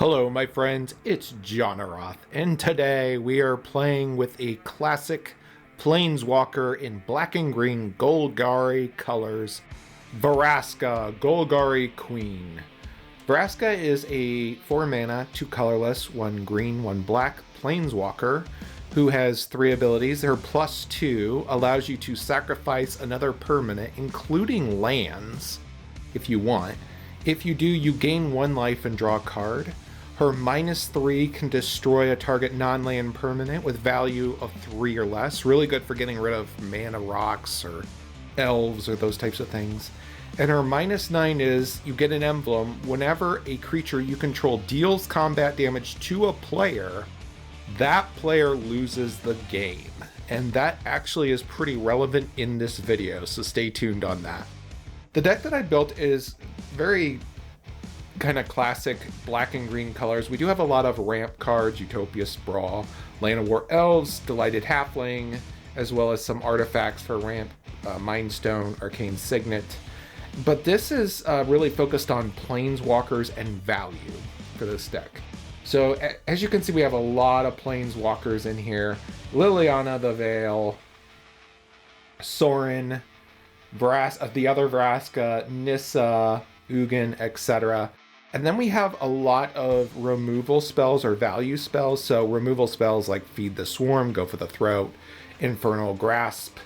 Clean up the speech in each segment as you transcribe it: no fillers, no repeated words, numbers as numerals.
Hello my friends, it's Johnaroth, and today we are playing with a classic Planeswalker in black and green Golgari colors, Vraska, Golgari Queen. Vraska is a 4-mana, 2 colorless, 1 green, 1 black Planeswalker who has 3 abilities. Her +2 allows you to sacrifice another permanent, including lands, if you want. If you do, you gain 1 life and draw a card. Her -3 can destroy a target non-land permanent with value of 3 or less. Really good for getting rid of mana rocks or elves or those types of things. And her -9 is you get an emblem. Whenever a creature you control deals combat damage to a player, that player loses the game. And that actually is pretty relevant in this video, so stay tuned on that. The deck that I built is very kind of classic black and green colors. We do have a lot of ramp cards, Utopia Sprawl, Land of War Elves, Delighted Halfling, as well as some artifacts for ramp, Mindstone, Arcane Signet. But this is really focused on Planeswalkers and value for this deck. So as you can see, we have a lot of Planeswalkers in here. Liliana the Veil, Sorin, the other Vraska, Nissa, Ugin, etc. And then we have a lot of removal spells or value spells. So removal spells like Feed the Swarm, Go for the Throat, Infernal Grasp,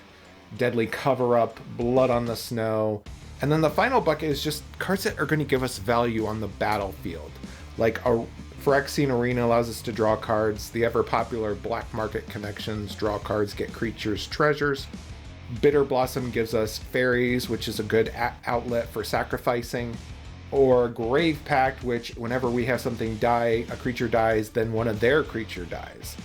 Deadly Cover-Up, Blood on the Snow. And then the final bucket is just cards that are going to give us value on the battlefield. Like a Phyrexian Arena allows us to draw cards. The ever-popular Black Market Connections, draw cards, get creatures, treasures. Bitter Blossom gives us fairies, which is a good outlet for sacrificing. Or Grave Pact, which whenever we have something die, a creature dies, then one of their creature dies.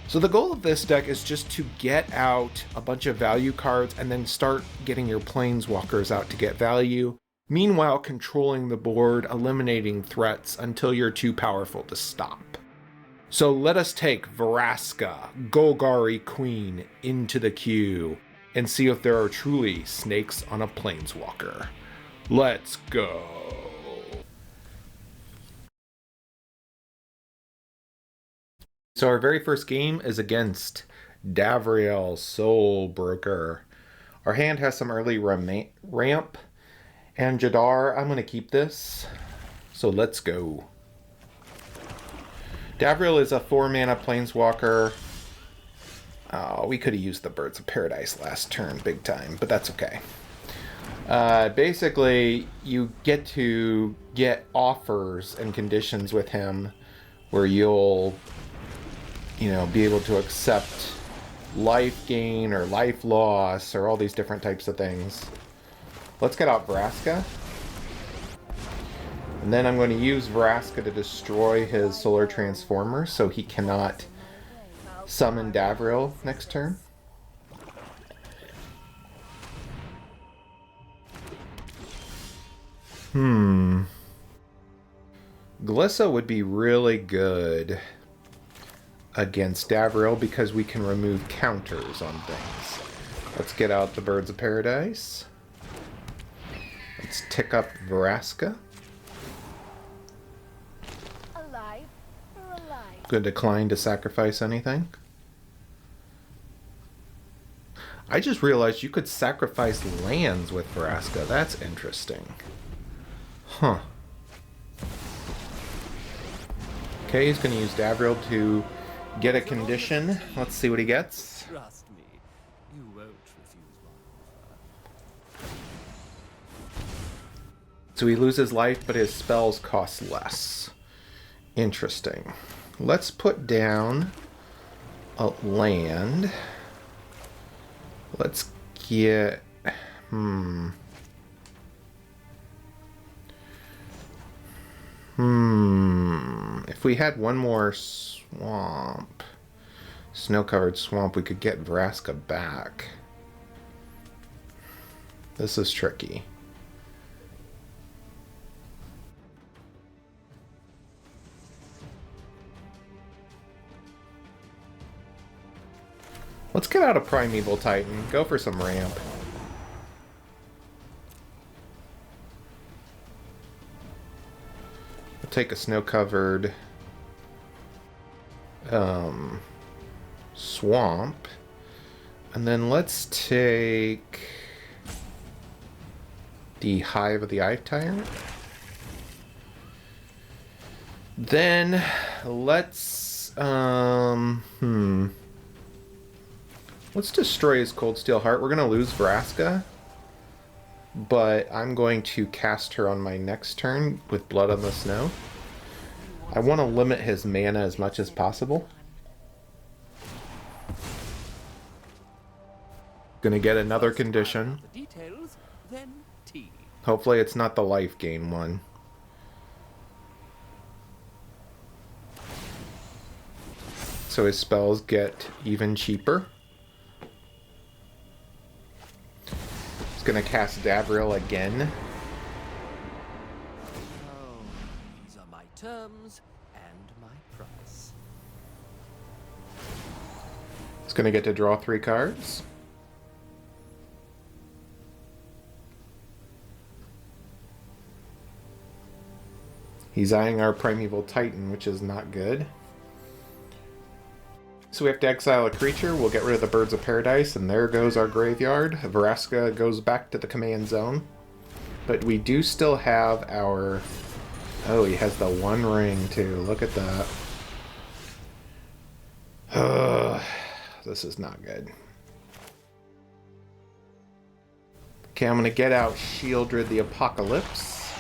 So the goal of this deck is just to get out a bunch of value cards and then start getting your Planeswalkers out to get value. Meanwhile, controlling the board, eliminating threats until you're too powerful to stop. So let us take Vraska, Golgari Queen, into the queue and see if there are truly snakes on a Planeswalker. Let's go. So our very first game is against Davriel, Soul Broker. Our hand has some early ramp and Jadar. I'm going to keep this. So let's go. Davriel is a 4-mana Planeswalker. Oh, we could have used the Birds of Paradise last turn big time, but that's okay. Basically, you get to get offers and conditions with him where you'll, be able to accept life gain or life loss or all these different types of things. Let's get out Vraska. And then I'm going to use Vraska to destroy his Solar Transformer so he cannot summon Davriel next turn. Glissa would be really good against Davriel because we can remove counters on things. Let's get out the Birds of Paradise. Let's tick up Vraska. Good, decline to sacrifice anything. I just realized you could sacrifice lands with Vraska. That's interesting. Huh. Okay, he's going to use Davriel to get a condition. Let's see what he gets. Trust me, you won't refuse my offer. So he loses life, but his spells cost less. Interesting. Let's put down a land. Let's get... If we had one more swamp, snow-covered swamp, we could get Vraska back. This is tricky. Let's get out a Primeval Titan. Go for some ramp. We'll take a snow-covered Swamp. And then let's take the Hive of the Eye Tyrant. Then let's let's destroy his Cold Steel Heart. We're gonna lose Vraska, but I'm going to cast her on my next turn with Blood on the Snow. I want to limit his mana as much as possible. Gonna get another condition. Details, then tea. Hopefully it's not the life gain one. So his spells get even cheaper. He's gonna cast Davriel again. Oh, these are my terms and my price. He's gonna get to draw 3 cards. He's eyeing our Primeval Titan, which is not good. So we have to exile a creature. We'll get rid of the Birds of Paradise, and there goes our graveyard. Vraska goes back to the command zone. But we do still have our... Oh, he has the 1 ring, too. Look at that. This is not good. Okay, I'm going to get out Shieldred the Apocalypse.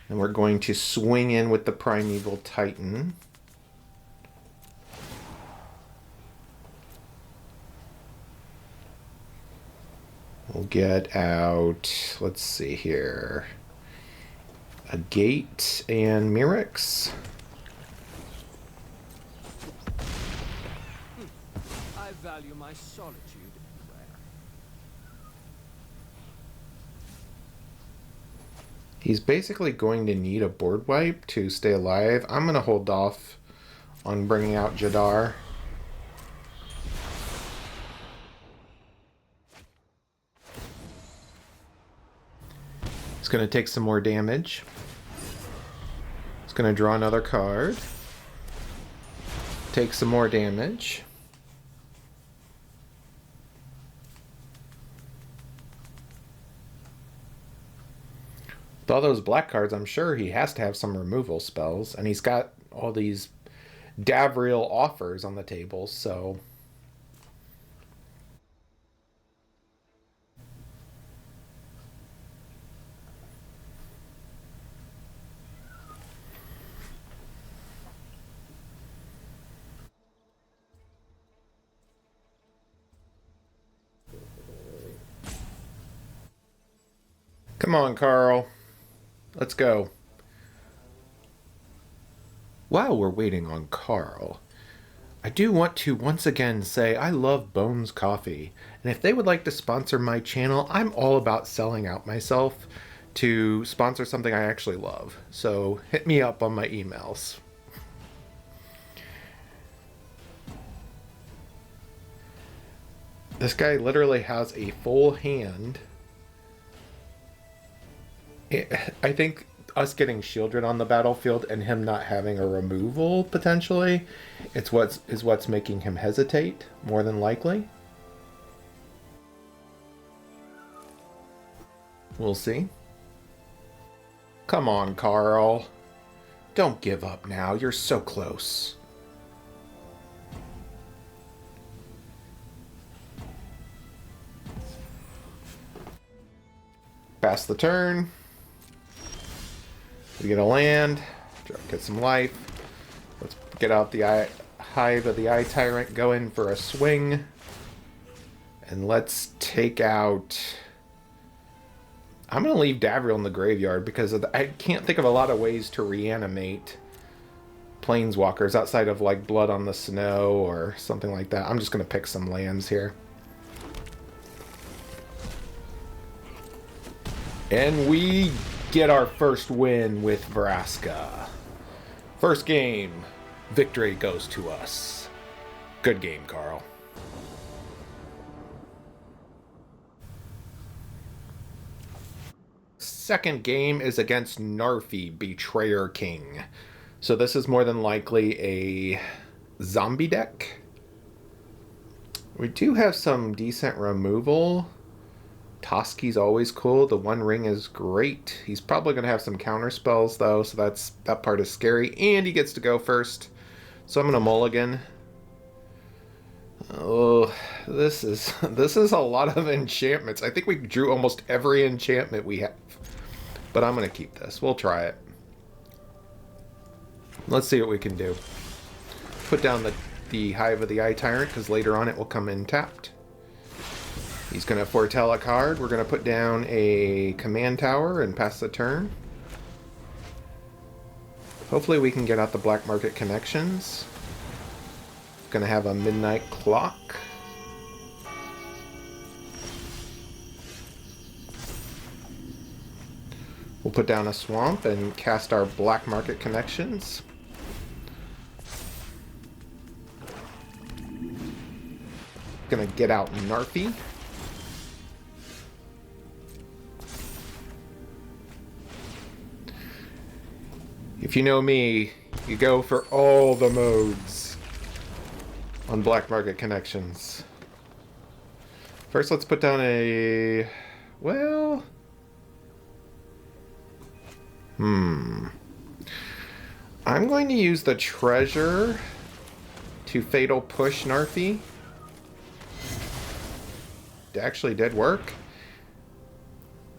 And we're going to swing in with the Primeval Titan. We'll get out, let's see here, a Gate and Mirrex. I value my solitude everywhere. He's basically going to need a board wipe to stay alive. I'm going to hold off on bringing out Jadar. He's going to take some more damage. He's going to draw another card. Take some more damage. With all those black cards, I'm sure he has to have some removal spells. And he's got all these Davriel offers on the table, so... Come on, Carl. Let's go. While we're waiting on Carl, I do want to once again say I love Bones Coffee. And if they would like to sponsor my channel, I'm all about selling out myself to sponsor something I actually love. So hit me up on my emails. This guy literally has a full hand. I think us getting Shieldred on the battlefield and him not having a removal potentially, is what's making him hesitate more than likely. We'll see. Come on, Carl. Don't give up now. You're so close. Pass the turn. We get a land, get some life. Let's get out the Hive of the Eye Tyrant, go in for a swing. And let's take out... I'm going to leave Davriel in the graveyard because I can't think of a lot of ways to reanimate Planeswalkers outside of like Blood on the Snow or something like that. I'm just going to pick some lands here. And we get our first win with Vraska. First game, victory goes to us. Good game, Carl. Second game is against Narfi, Betrayer King. So this is more than likely a zombie deck. We do have some decent removal. Toski's always cool. The One Ring is great. He's probably going to have some counter spells though, so that part is scary. And he gets to go first. So I'm going to mulligan. Oh, this is a lot of enchantments. I think we drew almost every enchantment we have. But I'm going to keep this. We'll try it. Let's see what we can do. Put down the Hive of the Eye Tyrant, because later on it will come in tapped. He's going to foretell a card. We're going to put down a command tower and pass the turn. Hopefully we can get out the black market connections. Going to have a midnight clock. We'll put down a swamp and cast our black market connections. Gonna get out Narfi. If you know me, you go for all the modes on black market connections. First, let's put down a... well... I'm going to use the treasure to fatal push Narfi. It actually did work.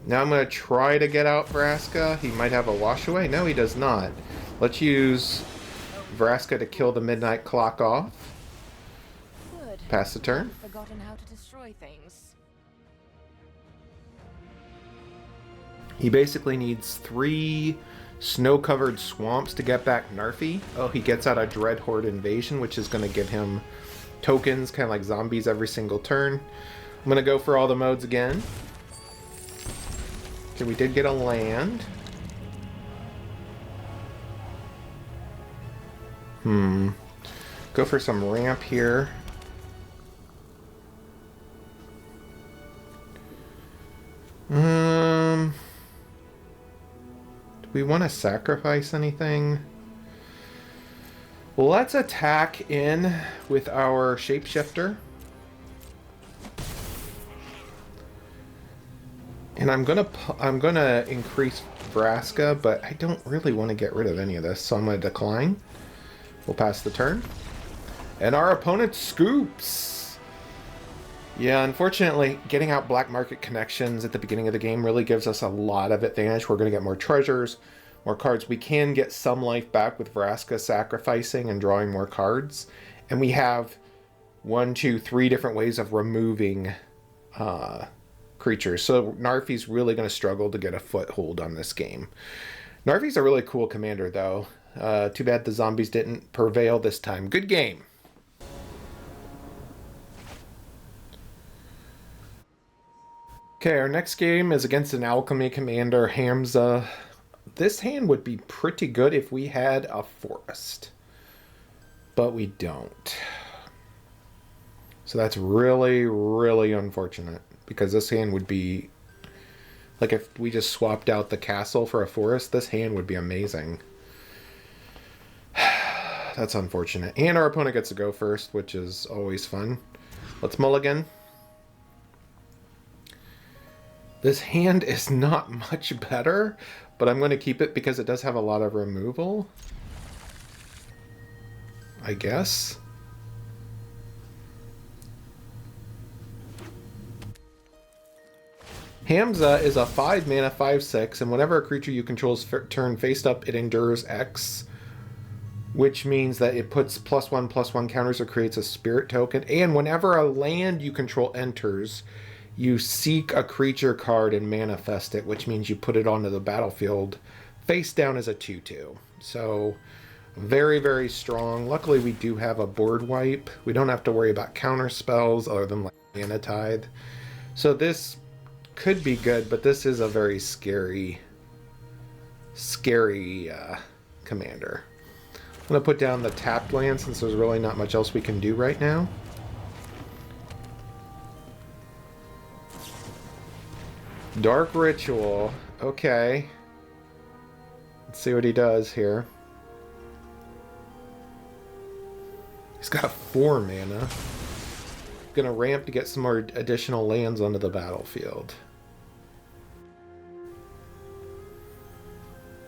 Now I'm going to try to get out Vraska. He might have a wash away. No, he does not. Let's use Vraska to kill the midnight clock off. Good. Pass the turn. I've forgotten how to destroy things. He basically needs 3 snow-covered swamps to get back Narfi. Oh, he gets out a Dread Horde Invasion, which is going to give him tokens, kind of like zombies, every single turn. I'm going to go for all the modes again. Okay, we did get a land. Go for some ramp here. Do we want to sacrifice anything? Let's attack in with our shapeshifter. And I'm gonna increase Vraska, but I don't really want to get rid of any of this, so I'm gonna decline. We'll pass the turn. And our opponent scoops! Yeah, unfortunately, getting out black market connections at the beginning of the game really gives us a lot of advantage. We're going to get more treasures, more cards. We can get some life back with Vraska sacrificing and drawing more cards. And we have 1, 2, 3 different ways of removing creatures. So Narfi's really going to struggle to get a foothold on this game. Narfi's a really cool commander, though. Too bad the zombies didn't prevail this time. Good game. Okay, our next game is against an Alchemy Commander, Hamza. This hand would be pretty good if we had a forest. But we don't. So that's really, really unfortunate. Because this hand would be... like, if we just swapped out the castle for a forest, this hand would be amazing. That's unfortunate. And our opponent gets to go first, which is always fun. Let's mulligan. This hand is not much better, but I'm going to keep it because it does have a lot of removal. I guess. Hamza is a 5 mana 5/6, and whenever a creature you control is turn faced up, it endures X, which means that it puts +1/+1 counters or creates a spirit token. And whenever a land you control enters, you seek a creature card and manifest it, which means you put it onto the battlefield face down as a 2/2. So very, very strong. Luckily, we do have a board wipe. We don't have to worry about counter spells other than like Mana Tithe. So this could be good, but this is a very scary commander. I'm going to put down the tapped land since there's really not much else we can do right now. Dark Ritual. Okay. Let's see what he does here. He's got 4 mana. Gonna ramp to get some more additional lands onto the battlefield.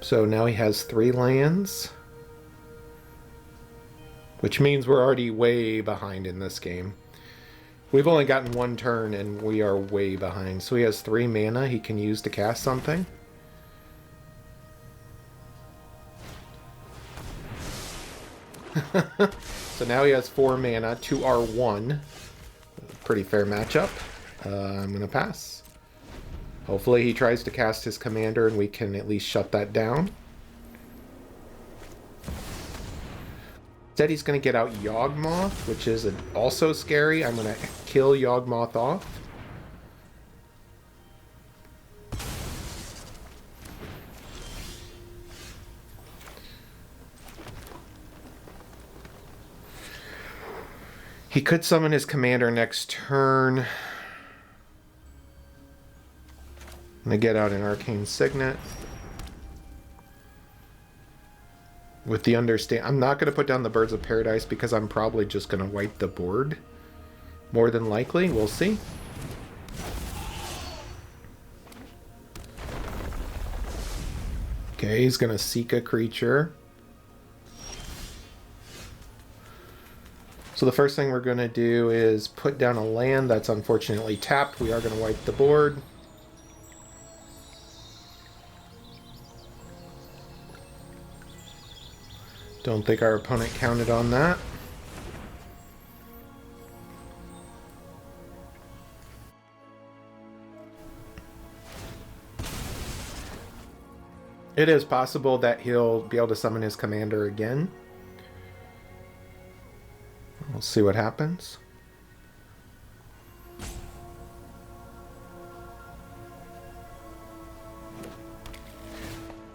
So now he has 3 lands. Which means we're already way behind in this game. We've only gotten 1 turn and we are way behind. So he has 3 mana he can use to cast something. So now he has 4 mana, 2 are 1. Pretty fair matchup. I'm going to pass. Hopefully he tries to cast his commander and we can at least shut that down. Instead he's going to get out Yawgmoth, which is also scary. I'm going to kill Yawgmoth off. He could summon his commander next turn. I'm going to get out an Arcane Signet. With the understand, I'm not going to put down the Birds of Paradise because I'm probably just going to wipe the board. More than likely, we'll see. Okay, he's going to seek a creature. So the first thing we're going to do is put down a land that's unfortunately tapped. We are going to wipe the board. Don't think our opponent counted on that. It is possible that he'll be able to summon his commander again. We'll see what happens.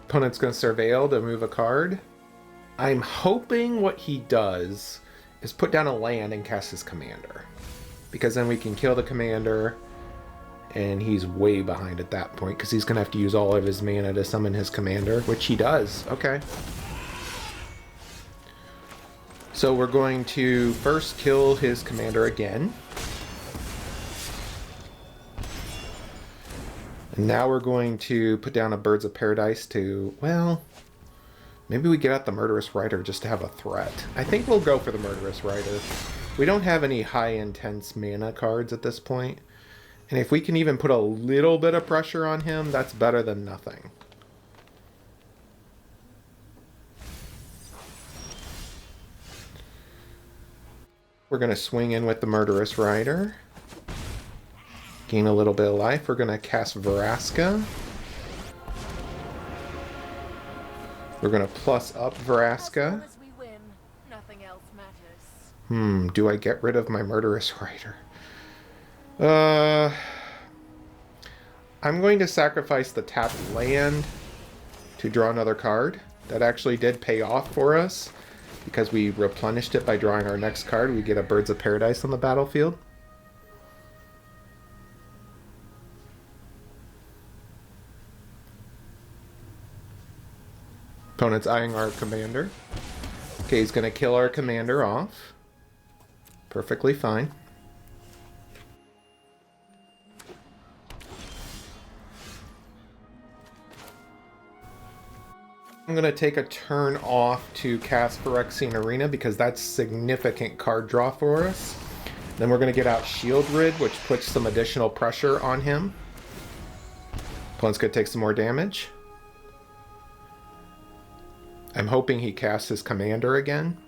Opponent's going to Surveil to move a card. I'm hoping what he does is put down a land and cast his commander. Because then we can kill the commander, and he's way behind at that point, because he's going to have to use all of his mana to summon his commander, which he does. Okay. So we're going to first kill his commander again. And now we're going to put down a Birds of Paradise to, well, maybe we get out the Murderous Rider just to have a threat. I think we'll go for the Murderous Rider. We don't have any high intense mana cards at this point. And if we can even put a little bit of pressure on him, that's better than nothing. We're going to swing in with the Murderous Rider. Gain a little bit of life. We're going to cast Vraska. We're going to plus up Vraska. Do I get rid of my Murderous Rider? I'm going to sacrifice the tapped land to draw another card. That actually did pay off for us because we replenished it by drawing our next card. We get a Birds of Paradise on the battlefield. Opponent's eyeing our commander. Okay, he's going to kill our commander off. Perfectly fine. I'm going to take a turn off to cast Phyrexian Arena because that's significant card draw for us. Then we're going to get out Shield Rid, which puts some additional pressure on him. Opponent's going to take some more damage. I'm hoping he casts his commander again.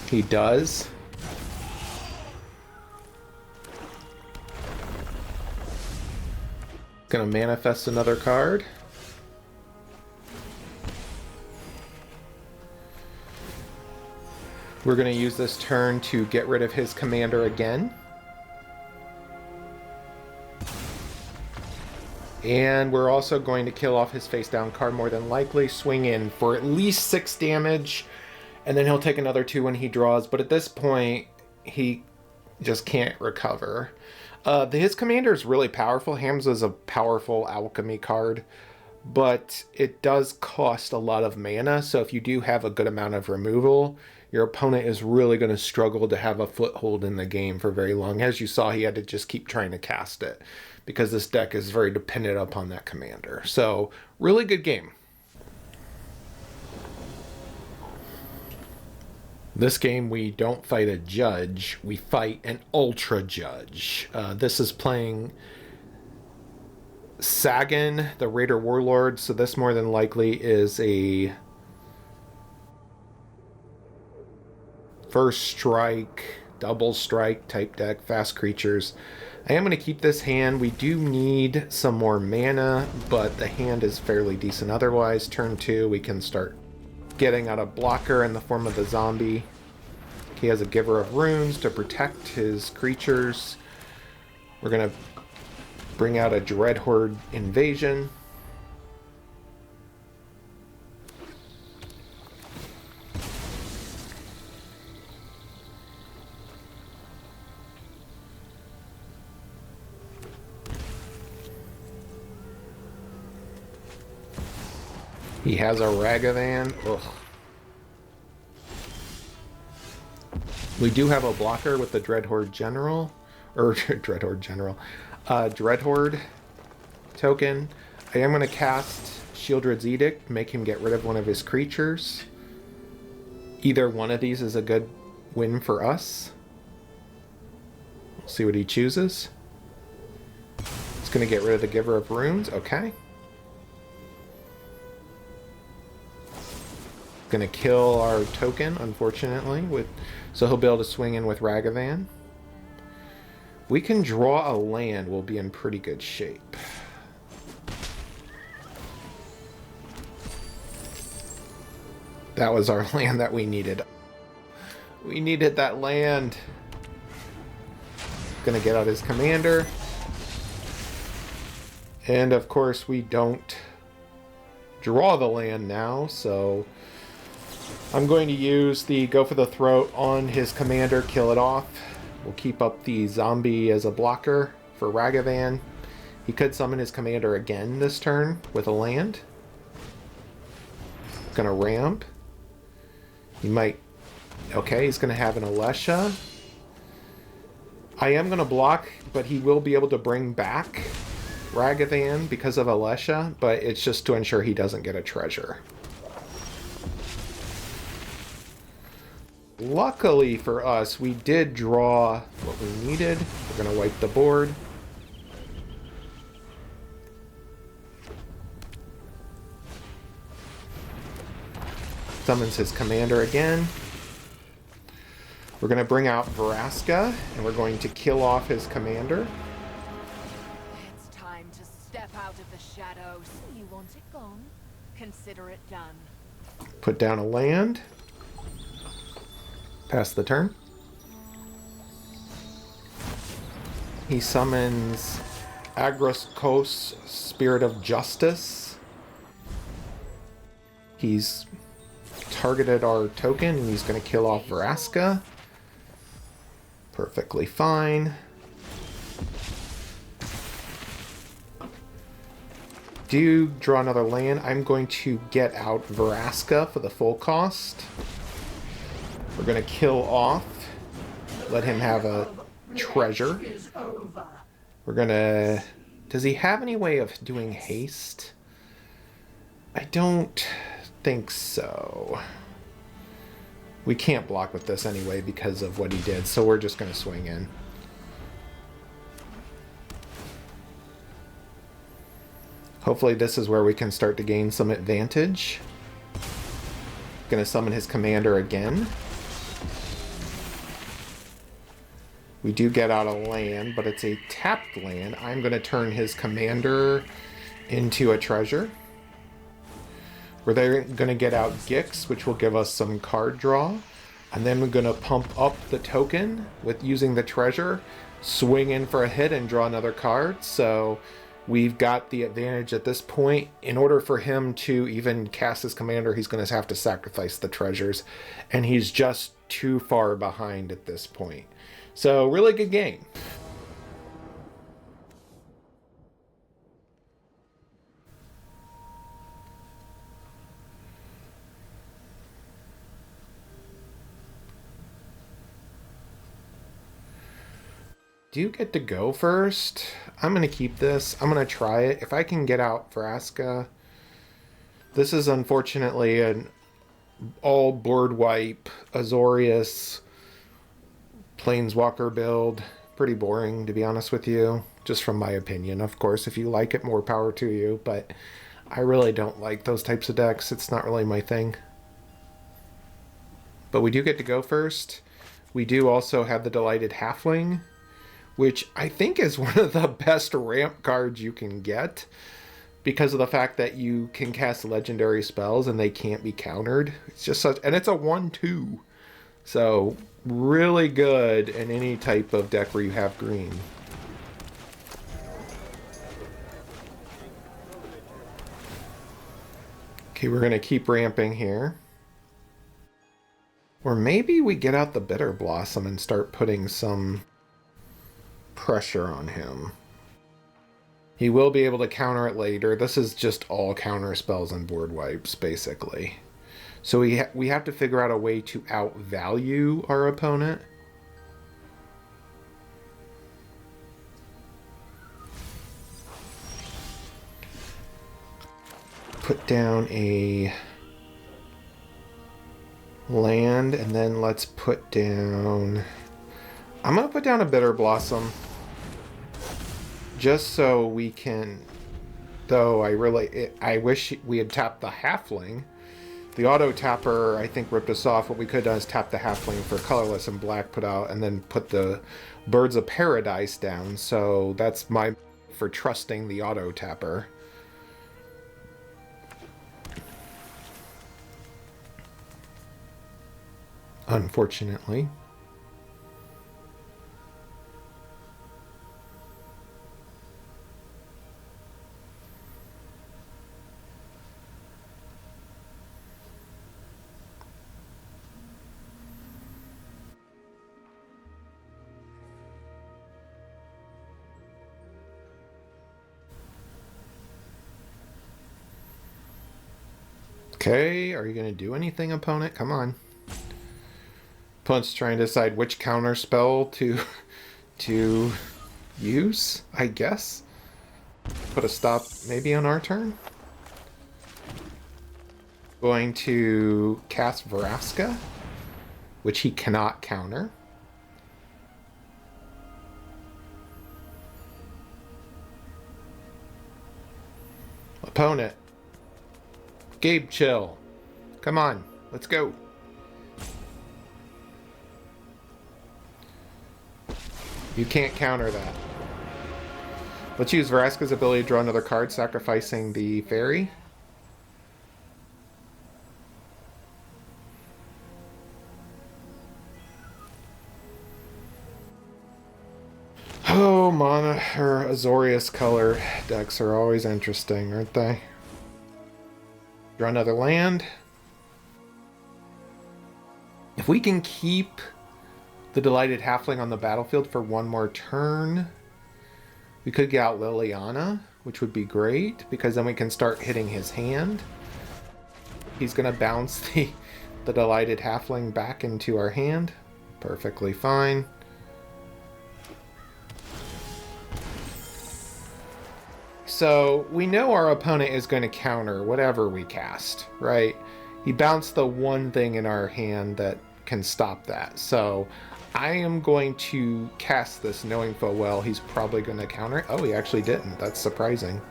He does. Going to manifest another card. We're going to use this turn to get rid of his commander again. And we're also going to kill off his face down card more than likely. Swing in for at least 6 damage. And then he'll take another 2 when he draws. But at this point, he just can't recover. His commander is really powerful. Hamza is a powerful alchemy card. But it does cost a lot of mana. So if you do have a good amount of removal, your opponent is really going to struggle to have a foothold in the game for very long. As you saw, he had to just keep trying to cast it because this deck is very dependent upon that commander. So, really good game. This game, we don't fight a judge, we fight an ultra judge. This is playing Sagan, the Raider Warlord, so this more than likely is a first strike, double strike type deck, fast creatures. I am going to keep this hand. We do need some more mana, but the hand is fairly decent otherwise. Turn 2, we can start getting out a blocker in the form of the zombie. He has a Giver of Runes to protect his creatures. We're going to bring out a Dreadhorde Invasion. He has a Ragavan. Ugh. We do have a blocker with the Dreadhorde General, or Dreadhorde General, Dreadhorde token. I am going to cast Shieldred's Edict, make him get rid of one of his creatures. Either one of these is a good win for us. We'll see what he chooses. He's going to get rid of the Giver of Runes. Okay. Going to kill our token, unfortunately, so he'll be able to swing in with Ragavan. We can draw a land. We'll be in pretty good shape. That was our land that we needed. We needed that land. Gonna get out his commander. And of course we don't draw the land now, so I'm going to use the Go for the Throat on his commander, kill it off. We'll keep up the zombie as a blocker for Ragavan. He could summon his commander again this turn with a land. Gonna ramp. He might... Okay, he's gonna have an Alesha. I am gonna block, but he will be able to bring back Ragavan because of Alesha, but it's just to ensure he doesn't get a treasure. Luckily for us, we did draw what we needed. We're going to wipe the board. Summons his commander again. We're going to bring out Vraska, and we're going to kill off his commander. It's time to step out of the shadows. You want it gone? Consider it done. Put down a land. Pass the turn. He summons Agroscos, Spirit of Justice. He's targeted our token and he's going to kill off Vraska. Perfectly fine. Do draw another land. I'm going to get out Vraska for the full cost. We're going to kill off, let him have a treasure. We're going to... Does he have any way of doing haste? I don't think so. We can't block with this anyway because of what he did, so we're just going to swing in. Hopefully this is where we can start to gain some advantage. Going to summon his commander again. We do get out a land, but it's a tapped land. I'm going to turn his commander into a treasure. We're then going to get out Gix, which will give us some card draw. And then we're going to pump up the token with using the treasure, swing in for a hit, and draw another card. So we've got the advantage at this point. In order for him to even cast his commander, he's going to have to sacrifice the treasures. And he's just too far behind at this point. So, really good game. Do you get to go first? I'm going to keep this. I'm going to try it. If I can get out Vraska. This is unfortunately an all board wipe Azorius Planeswalker build. Pretty boring, to be honest with you. Just from my opinion. Of course, if you like it, more power to you. But I really don't like those types of decks. It's not really my thing. But we do get to go first. We do also have the Delighted Halfling, which I think is one of the best ramp cards you can get because of the fact that you can cast legendary spells and they can't be countered. It's just such, and it's a 1/2. So really good in any type of deck where you have green. Okay, we're going to keep ramping here. Or maybe we get out the Bitter Blossom and start putting some pressure on him. He will be able to counter it later. This is just all counter spells and board wipes, basically. So we have to figure out a way to outvalue our opponent. Put down a land, and then let's put down... I'm going to put down a Bitter Blossom. Just so we can... Though I wish we had tapped the Halfling. The auto tapper, I think, ripped us off. What we could have done is tap the Halfling for colorless and black, put out, and then put the Birds of Paradise down. So that's my for trusting the auto tapper. Unfortunately. Okay, are you going to do anything, opponent? Come on. Opponent's trying to decide which counter spell to use, I guess. Put a stop maybe on our turn. Going to cast Vraska, which he cannot counter. Opponent. Gabe, chill. Come on, let's go. You can't counter that. Let's use Vraska's ability to draw another card, sacrificing the fairy. Oh, Mana or Azorius color decks are always interesting, aren't they? Draw another land. If we can keep the Delighted Halfling on the battlefield for one more turn, we could get out Liliana, which would be great, because then we can start hitting his hand. He's going to bounce the Delighted Halfling back into our hand. Perfectly fine. So we know our opponent is going to counter whatever we cast, right? He bounced the one thing in our hand that can stop that. So I am going to cast this knowing full well he's probably going to counter it. Oh, he actually didn't. That's surprising.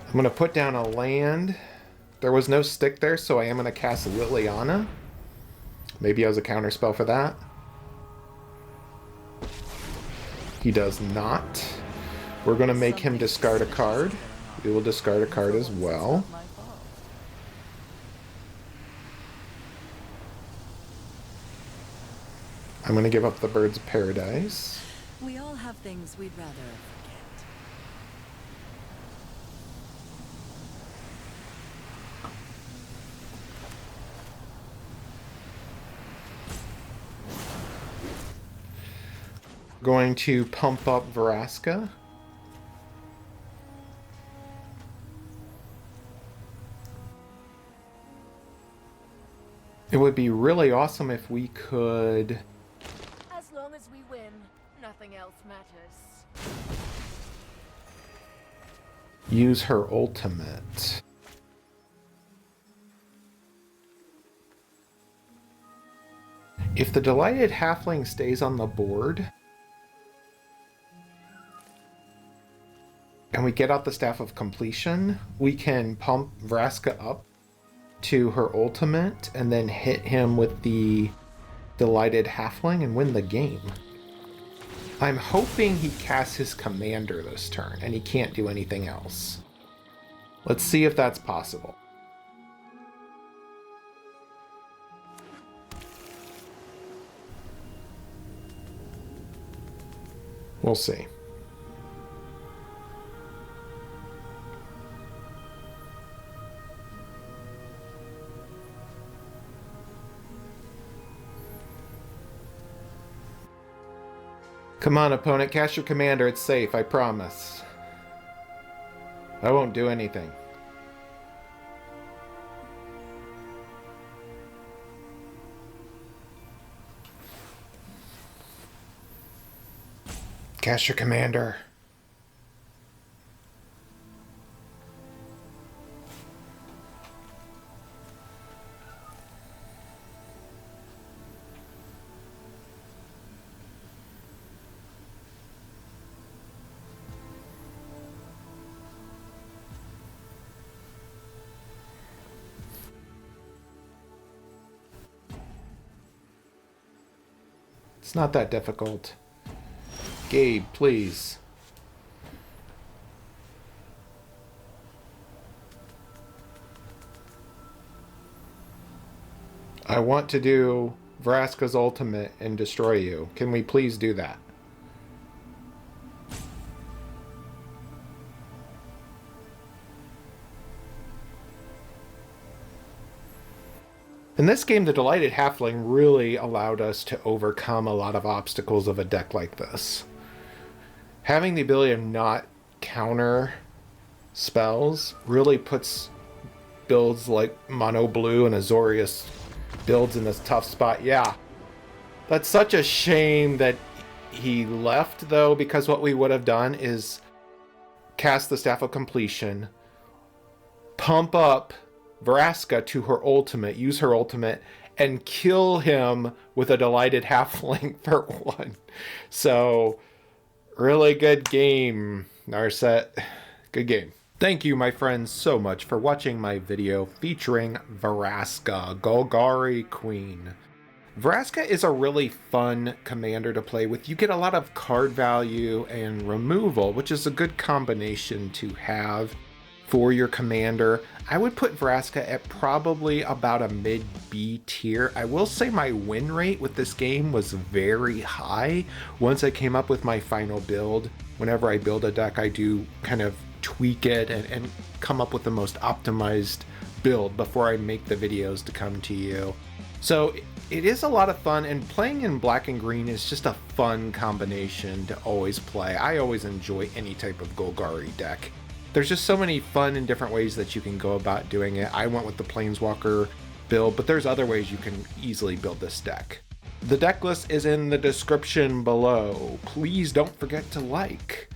I'm going to put down a land. There was no stick there, so I am going to cast Liliana. Maybe as a counter spell for that. He does not. We're going to make him discard a card. We will discard a card as well. I'm going to give up the Birds of Paradise. We all have things we'd rather forget. Going to pump up Vraska. It would be really awesome if we could... As long as we win, Nothing else matters. Use her ultimate. If the Delighted Halfling stays on the board, and we get out the Staff of Completion, we can pump Vraska up to her ultimate and then hit him with the Delighted Halfling and win the game. I'm hoping he casts his commander this turn and he can't do anything else. Let's see if that's possible. We'll see. Come on, opponent, cast your commander. It's safe, I promise. I won't do anything. Cast your commander. It's not that difficult. Gabe, please. I want to do Vraska's ultimate and destroy you. Can we please do that? In this game, the Delighted Halfling really allowed us to overcome a lot of obstacles of a deck like this. Having the ability to not counter spells really puts builds like Mono Blue and Azorius builds in this tough spot. Yeah, that's such a shame that he left, though, because what we would have done is cast the Staff of Completion, pump up Vraska to her ultimate, use her ultimate, and kill him with a Delighted Halfling for one. So, really good game, Narset. Good game. Thank you, my friends, so much for watching my video featuring Vraska, Golgari Queen. Vraska is a really fun commander to play with. You get a lot of card value and removal, which is a good combination to have for your commander. I would put Vraska at probably about a mid-B tier. I will say my win rate with this game was very high. Once I came up with my final build, whenever I build a deck, I do kind of tweak it and come up with the most optimized build before I make the videos to come to you. So it is a lot of fun, and playing in black and green is just a fun combination to always play. I always enjoy any type of Golgari deck. There's just so many fun and different ways that you can go about doing it. I went with the Planeswalker build, but there's other ways you can easily build this deck. The deck list is in the description below. Please don't forget to like.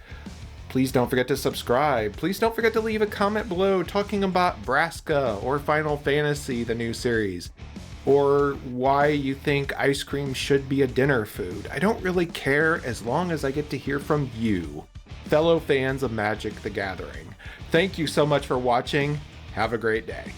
Please don't forget to subscribe. Please don't forget to leave a comment below talking about Vraska or Final Fantasy, the new series, or why you think ice cream should be a dinner food. I don't really care as long as I get to hear from you, fellow fans of Magic the Gathering. Thank you so much for watching. Have a great day.